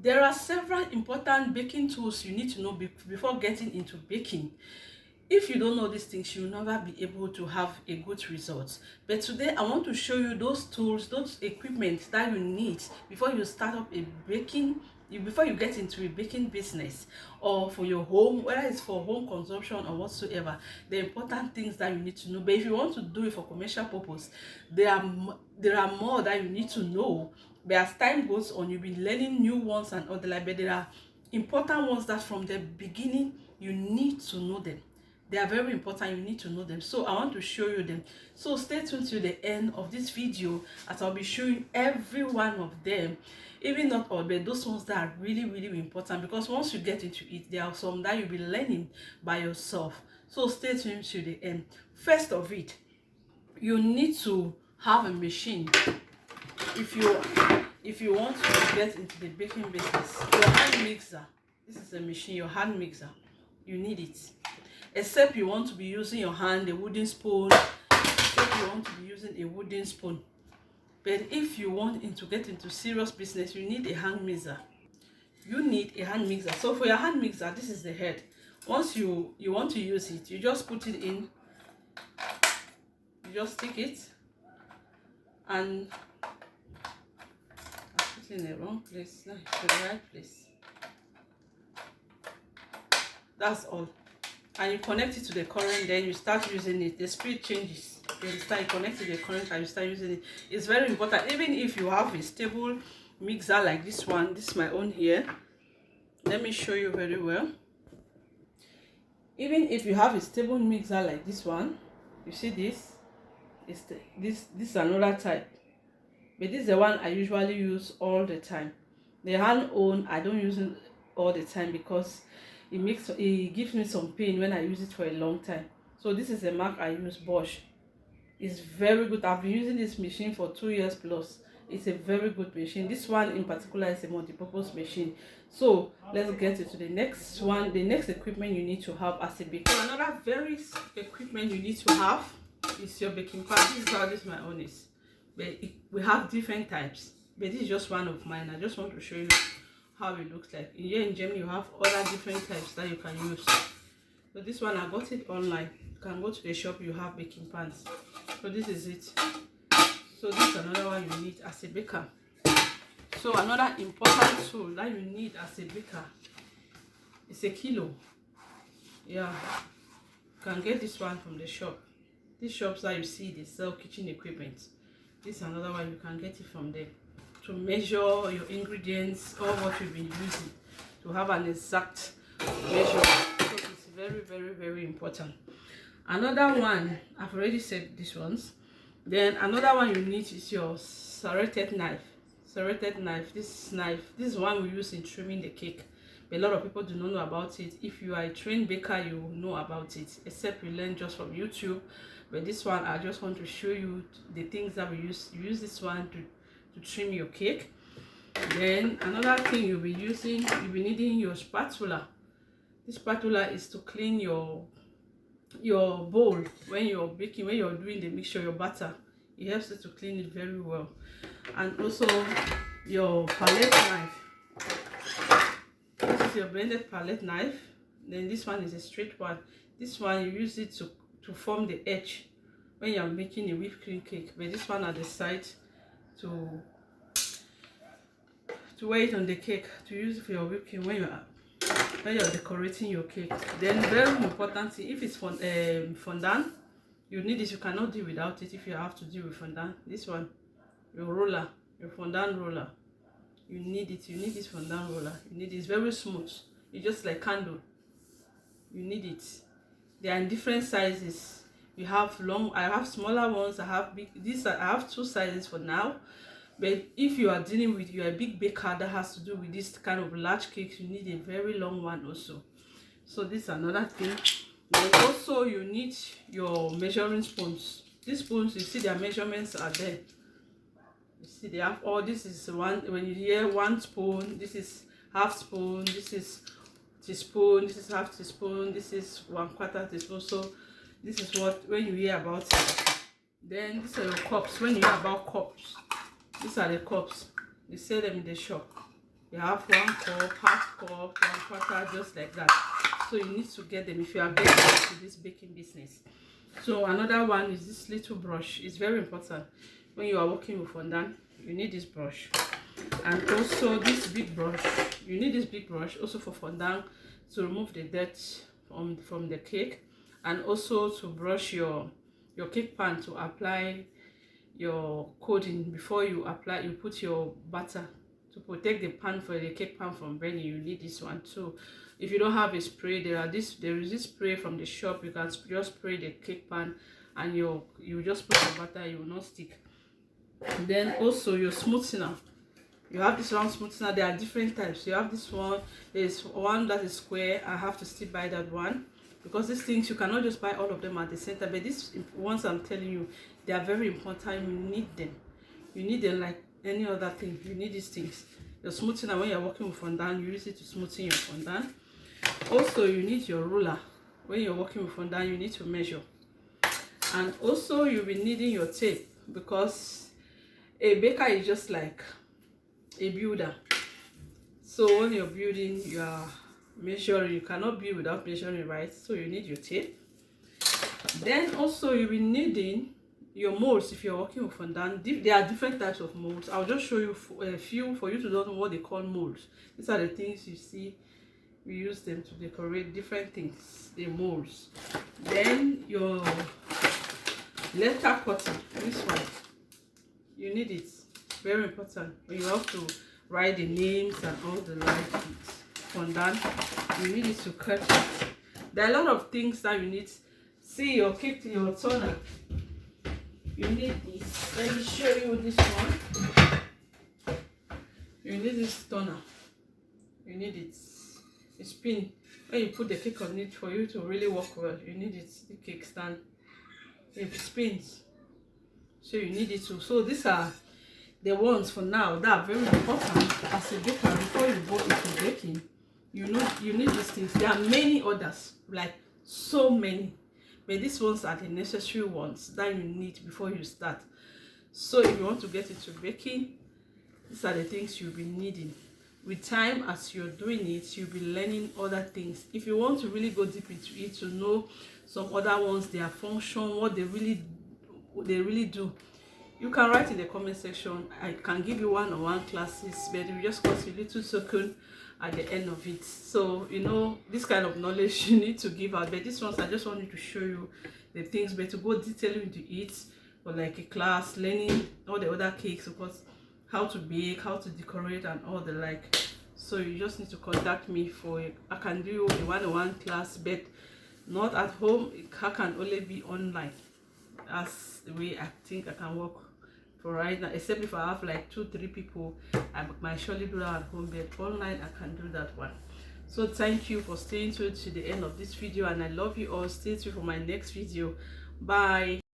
There are several important baking tools you need to know before getting into baking. If you don't know these things, you'll never be able to have a good result. But today I want to show you those tools, those equipment that you need before you start up a baking, before you get into a baking business, or for your home, whether it's for home consumption or whatsoever. The important things that you need to know. But if you want to do it for commercial purpose, there are more that you need to know. But as time goes on, you'll be learning new ones and other like, but there are important ones that from the beginning you need to know them. They are very important. You need to know them. So I want to show you them. So stay tuned to the end of this video as I'll be showing every one of them, even not all, but those ones that are really, really important, because once you get into it, there are some that you'll be learning by yourself. So stay tuned to the end. First of it, you need to have a machine. If you want to get into the baking business, your hand mixer, this is a machine, your hand mixer, you need it. Except you want to be using your hand, a wooden spoon, except you want to be using a wooden spoon. But if you want to get into serious business, you need a hand mixer. You need a hand mixer. So for your hand mixer, this is the head. Once you want to use it, you just put it in, you just stick it, and I put it in the wrong place. No, it's the right place. That's all. And you connect it to the current, then you start using it. The speed changes. Then you connect to the current and you start using it. It's very important. Even if you have a stable mixer like this one, this is my own here. Let me show you very well. Even if you have a stable mixer like this one, you see this? This is another type. But this is the one I usually use all the time. The hand own, I don't use it all the time because it gives me some pain when I use it for a long time. So this is a mark I use, Bosch. It's very good. I've been using this machine for 2 years plus. It's a very good machine. This one in particular is a multi-purpose machine. So let's get into the next one. The next equipment you need to have as a baker. So another very equipment you need to have is your baking pan. This is how this my own is. But we have different types. But this is just one of mine. I just want to show you how it looks like. Here in Germany, you have other different types that you can use. So this one, I got it online. You can go to the shop, you have baking pans. So this is it. So this is another one you need as a baker. So another important tool that you need as a baker is a kilo. Yeah, you can get this one from the shop. These shops that you see, they sell kitchen equipment. This is another one, you can get it from there. To measure your ingredients or what you've been using, to have an exact measure. So it's very, very, very important. Another one, I've already said these ones. Then another one you need is your serrated knife. Serrated knife. This is one we use in trimming the cake. But a lot of people do not know about it. If you are a trained baker, you will know about it, except you learn just from YouTube. But this one, I just want to show you the things that we use. You use this one to trim your cake. Then another thing you'll be needing your spatula. This spatula is to clean your bowl when you're baking, when you're doing the mixture, your batter. It helps you to clean it very well. And also your palette knife. This is your blended palette knife. Then this one is a straight one. This one you use it to form the edge when you're making a whipped cream cake. But this one at the side to wear it on the cake, to use it for your whipped cream when you're decorating your cake. Then very important thing, if it's fondant, you need this. You cannot do without it if you have to deal with fondant. This one, your roller, your fondant roller, you need it. You need this fondant roller. You need it. It's very smooth. It's just like candle. You need it. They are in different sizes. You have long, I have smaller ones, I have big. I have 2 sizes for now. But if you are dealing with, you're a big baker that has to do with this kind of large cakes, you need a very long one also. So this is another thing. Then also you need your measuring spoons. These spoons, you see their measurements are there. You see they have all. This is one. When you hear 1 spoon, this is half spoon. This is teaspoon. This is half teaspoon. This is 1/4 teaspoon. So this is what, when you hear about it. Then these are your cups. When you hear about cups, these are the cups. You sell them in the shop. You have 1 cup, half cup, 1/4, just like that. So you need to get them if you are getting into this baking business. So another one is this little brush. It's very important when you are working with fondant. You need this brush, and also this big brush. You need this big brush also for fondant, to remove the dirt from the cake, and also to brush your cake pan to apply your coating before you put your butter, to protect the pan for the cake pan from burning. You need this one too. If you don't have a spray, there is this spray from the shop. You can just spray the cake pan, and you just put the butter, it will not stick. And then also your smoothiener. You have this round smoothiener. There are different types. You have this one. There's one that is square. I have to still buy that one, because these things you cannot just buy all of them at the center. But these ones I'm telling you, they are very important. You need them. You need them like any other thing. You need these things. Your smoothiener, when you're working with fondant, you use it to smoothen your fondant. Also, you need your ruler. When you're working with fondant, you need to measure. And also, you'll be needing your tape, because a baker is just like a builder. So when you're building, you are measuring. You cannot build without measuring, right? So you need your tape. Then also you'll be needing your molds. If you're working with fondant, there are different types of molds. I'll just show you a few for you to know what they call molds. These are the things you see. We use them to decorate different things, the molds. Then your letter cutter, this one, you need it. Very important when you have to write the names and all the fondant. You need it to cut it. There are a lot of things that you need. See your cake, your toner. You need this. Let me show you this one. You need this toner. You need it. A spin. When you put the cake on it, for you to really work well, you need it. The cake stand. It spins. So you need it too. So these are the ones for now that are very important as a baker. Before you go into baking, you need these things. There are many others, like so many, but these ones are the necessary ones that you need before you start. So if you want to get into baking, these are the things you'll be needing. With time, as you're doing it, you'll be learning other things. If you want to really go deep into it, to know some other ones, their function, what they really do, you can write in the comment section. I can give you one-on-one classes, but it will just cost you a little token at the end of it. So you know, this kind of knowledge you need to give out. But this ones, I just wanted to show you the things, but to go detail into it, or like a class, learning all the other cakes, of course, how to bake, how to decorate, and all the like. So you just need to contact me for I can do a one-on-one class, but not at home. It can only be online. That's the way I think I can work for right now, except if I have like 2-3 people, I might surely do that at home, but online I can do that one. So thank you for staying tuned to the end of this video, and I love you all. Stay tuned for my next video. Bye.